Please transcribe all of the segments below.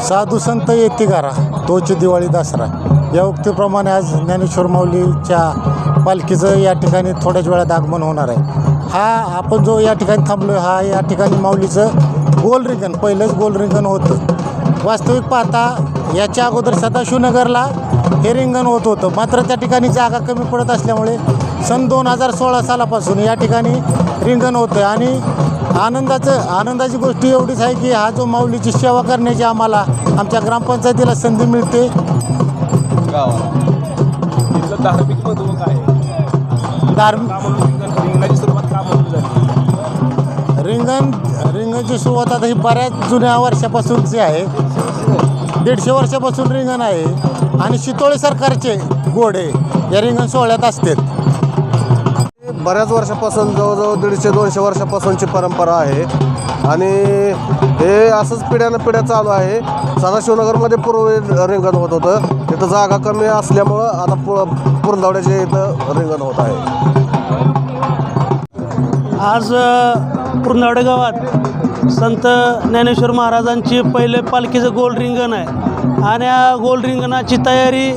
साधू संत येती घरा तोची दिवाळी दसरा या उक्तीप्रमाणे आज ज्ञानेश्वर माऊलीच्या पालखीचं या ठिकाणी थोड्याच वेळात आगमन होणार आहे. हा आपण जो या ठिकाणी थांबलो हा या ठिकाणी माऊलीचं गोल रिंगण पहिलंच गोल रिंगण होतं. वास्तविक पाहता याच्या अगोदर सदाशिवनगरला हे रिंगण होत होतं, मात्र त्या ठिकाणी जागा कमी पडत असल्यामुळे सन 2016 सालापासून या ठिकाणी रिंगण होतं. आणि आनंदाची गोष्ट एवढीच आहे की हा जो माऊलीची सेवा करण्याची आम्हाला आमच्या ग्रामपंचायतीला संधी मिळते. धार्मिक महत्त्व काय रिंगणाची सुरुवात का म्हणून झाली? रिंगणची सुरुवात आता ही बऱ्याच जुन्या वर्षापासूनची आहे. 150 वर्षापासून रिंगण आहे आणि शितोळे सरकारचे घोडे या रिंगण सोहळ्यात असतात. बऱ्याच वर्षापासून जवळजवळ 150-200 वर्षापासूनची परंपरा आहे आणि हे असंच पिढ्यानं पिढ्या चालू आहे. सदाशिवनगरमध्ये पूर्वी रिंगण होत होतं, तिथं जागा कमी असल्यामुळं आता पुरंदवड्याच्या इथं रिंगण होत आहे. आज पुरंदवडे गावात संत ज्ञानेश्वर महाराजांची पहिले पालखीचं गोल रिंगण आहे आणि या गोल रिंगणाची तयारी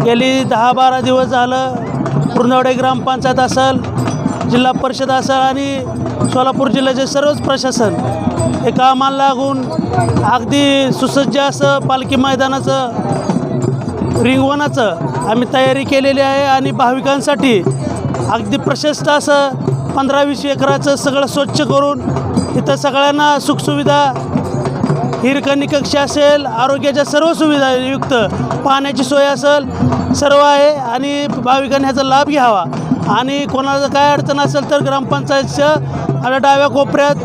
गेली 10-12 दिवस झालं. पुरंदवडे ग्रामपंचायत असेल, जिल्हा परिषद असेल आणि सोलापूर जिल्ह्याचे सर्वच प्रशासन हे कामाला लागून अगदी सुसज्ज असं पालखी मैदानाचं रिंगवणाचं आम्ही तयारी केलेली आहे. आणि भाविकांसाठी अगदी प्रशस्त असं 15-20 एकराचं सगळं स्वच्छ करून इथं सगळ्यांना सुखसुविधा, हिरकणी कक्ष असेल, आरोग्याच्या सर्व सुविधा युक्त पाण्याची सोय असेल सर्व आहे. आणि भाविकांनी ह्याचा लाभ घ्यावा आणि कोणाला काय अडचण असेल तर ग्रामपंचायतच्या आणि डाव्या कोपऱ्यात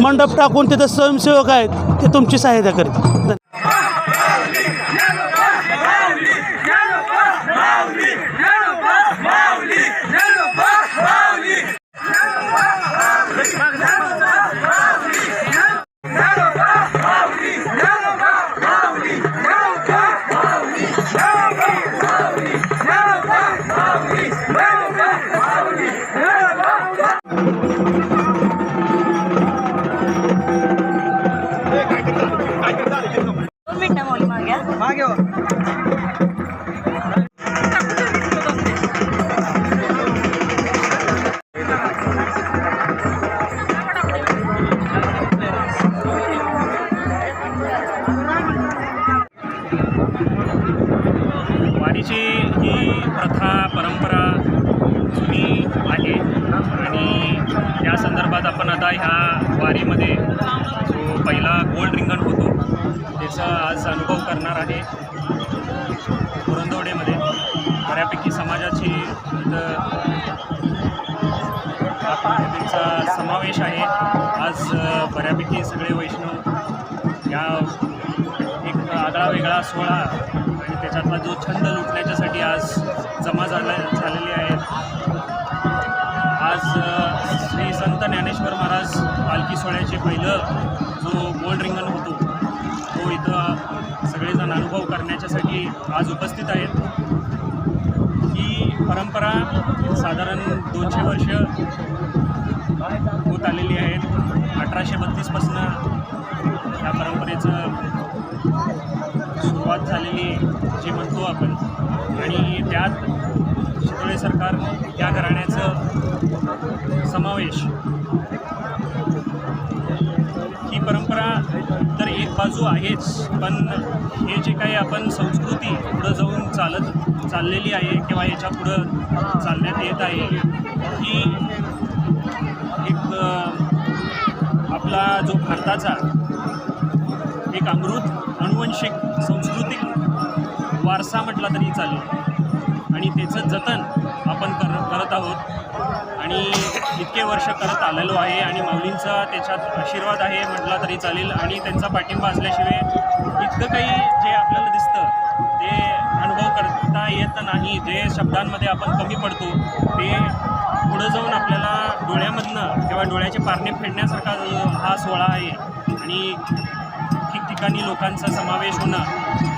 मंडप टाकून तिथं स्वयंसेवक आहेत ते तुमची सहायता करतील. वारीची ही प्रथा परंपरा जुनी आहे आणि त्या संदर्भात आपण आता ह्या वारीमध्ये जो पहिला गोल रिंगण होतो त्याचा आज अनुभव करणार आहे. पुरंदवडेमध्ये बऱ्यापैकी समाजाची त्यांचा समावेश आहे. आज बऱ्यापैकी सगळे वैष्णव या एक आगळा वेगळा सोहळा आणि त्याच्यातला जो छंद लुटण्याच्यासाठी आज जमा झालेले आहेत. आज श्री संत ज्ञानेश्वर महाराज पालखी सोहळ्याचे पहिलं जो गोल रिंगण होतो तो इथं सगळेजण अनुभव करण्याच्यासाठी आज उपस्थित आहेत. ही परंपरा साधारण 200 वर्ष होत आलेली आहेत. 1832पासून या परंपरेचं सुरुवात झालेली जी म्हणतो आपण आणि त्यात शितोळे सरकार या घराण्याचं समावेश. ही परंपरा तर एक बाजू आहेच, पण हे जे काही आपण संस्कृती पुढं जाऊन चाललेली आहे किंवा याच्या पुढं चालण्यात येत आहे ही एक आपला जो भारताचा एक अमृत अनुवंशिक सांस्कृतिक वारसा म्हटला तरी चालेल आणि त्याचं जतन आपण करत आहोत आणि इतके वर्ष करत आलेलो आहे आणि माऊलींचा त्याच्यात आशीर्वाद आहे म्हटला तरी चालेल आणि त्यांचा पाठिंबा असल्याशिवाय इतकं काही जे आपल्याला दिसतं ते अनुभव करता येत नाही. जे शब्दांमध्ये आपण कमी पडतो ते पुढं जाऊन आपल्याला डोळ्यामधनं किंवा डोळ्याचे पारणे फेडण्यासारखा हा सोहळा आहे आणि ठिकठिकाणी लोकांचा समावेश होणं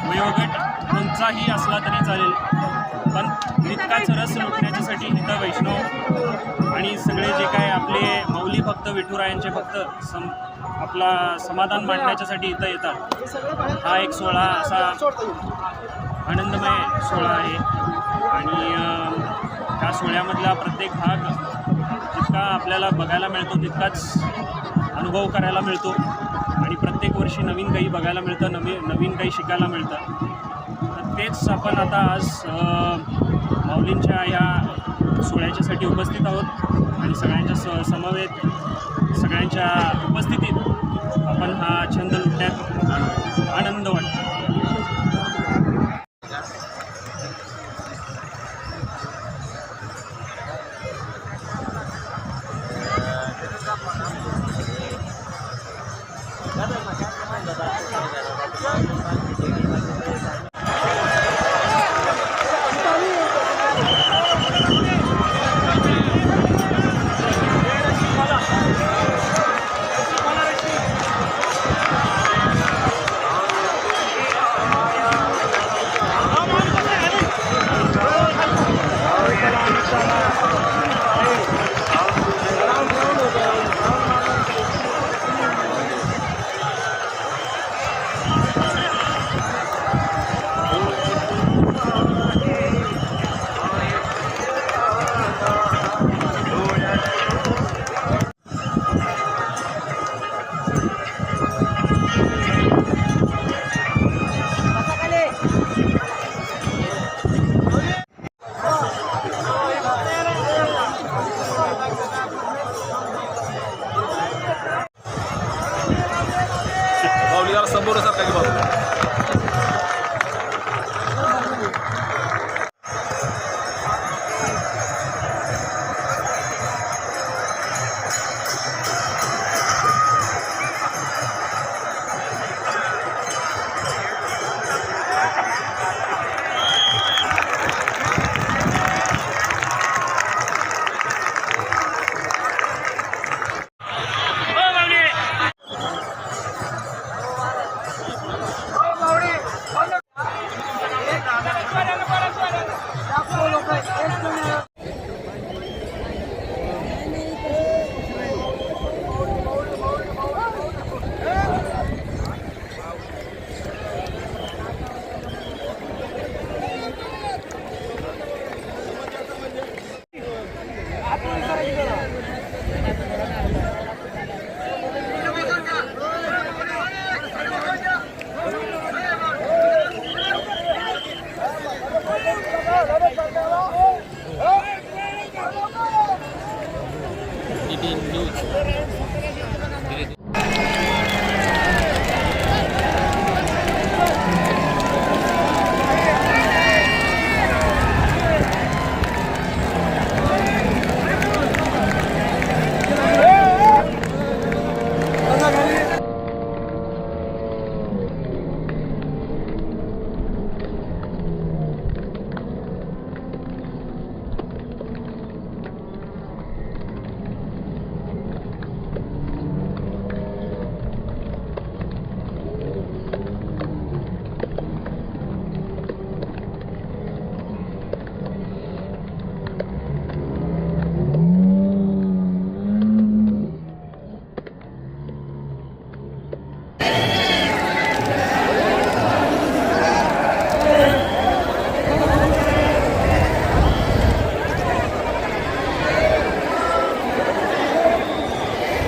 वयोगट कोणताही असला तरी चालेल, पण इतकाच रस लुटण्याच्यासाठी इथं वैष्णव आणि सगळे जे काय आपले माऊली माऊली फक्त विठुरायांचे फक्त आपला समाधान मांडण्याच्यासाठी इथं येतात. हा एक सोहळा असा आनंदमय सोहळा आहे आणि त्या सोहळ्यामधला प्रत्येक भाग जितका आपल्याला बघायला मिळतो तितकाच अनुभव करायला मिळतो आणि प्रत्येक वर्षी नवीन काही बघायला मिळतं, नवीन काही शिकायला मिळतं. तर तेच आपण आता आज माऊलींच्या या सोहळ्याच्यासाठी उपस्थित आहोत आणि सगळ्यांच्या समवेत सगळ्यांच्या उपस्थितीत आपण हा छंद लुटण्यात आनंद वाटतो. माऊली जरा समोर सारखा की बाबा. DB News.